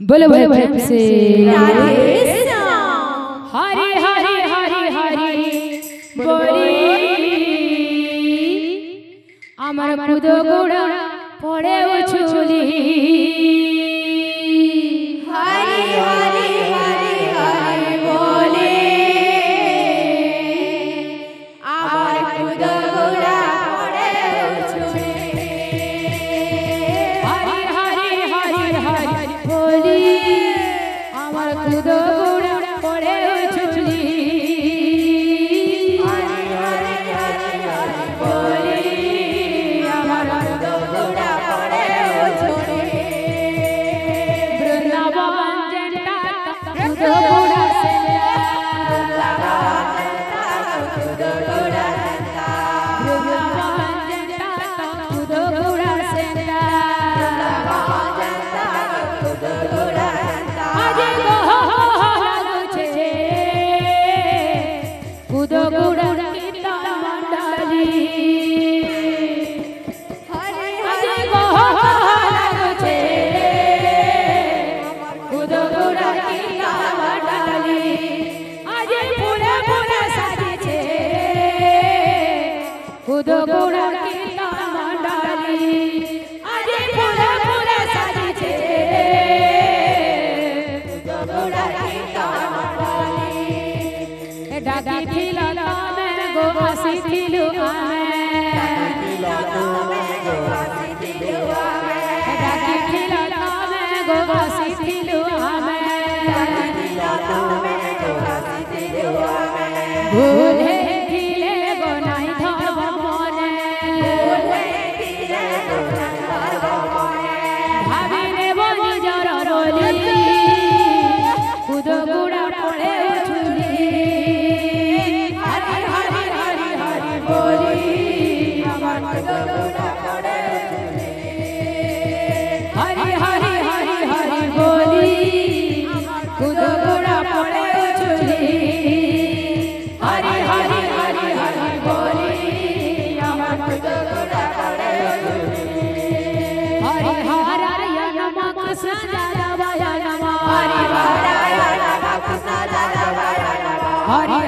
बोलो भाई प्रेम से राधे श्याम। हरि हरि हरि हरि बोली আমার কুদো গোড়া পড়ে উছুলি हरि हरि हरि हरि बोले आमार कुदो गोड़ा पड़े उछुले हरि हरि हरि हरि बोली আমার কুদো গোড়া পড়ে উছুলি हरि हरि हरि हरि बोले आमार कुदो गोड़ा पड़े उछुले বৃন্দাবন জেন্টা কুদো গোড়া সেন্টা कुदो गोड़ा सेंटा বৃন্দাবন জেন্টা কুদো গোড়া সেন্টা कुदो गोड़ा सेंटा আজে লাগুছে কুদো গোড়া কীর্তন মণ্ডলী हरि আজে লাগুছে কুদো গোড়া কীর্তন মণ্ডলী আজে ফুলে ফুলে সাজিছে কুদো গোড়া কীর্তন মণ্ডলী আজে ফুলে ফুলে সাজিছে गोड़ा कीर्तन मंडली ডাকিছিল তমে গো আসিছিলু আমি ডাকিছিল তমে গো আসিছিলু আমি ভুলে গিলে গো নাই ধর্ম মনে ভাবিলে বলি জর বলি কুদো গুড়া পড়ে উছুলি হরি হরি হরি হরি বলি আমার কুদো গুড়া পড়ে উছুলি হরি হরি হরি হরি বলি কুদো গুড়া পড়ে উছুলি হরি হরি হরি হরি বলি আমার কুদো গুড়া পড়ে উছুলি হরি হরায় নমঃ কৃষ্ণ যাদবায় নমঃ হরি হরায় নমঃ কৃষ্ণ যাদবায় নমঃ হরি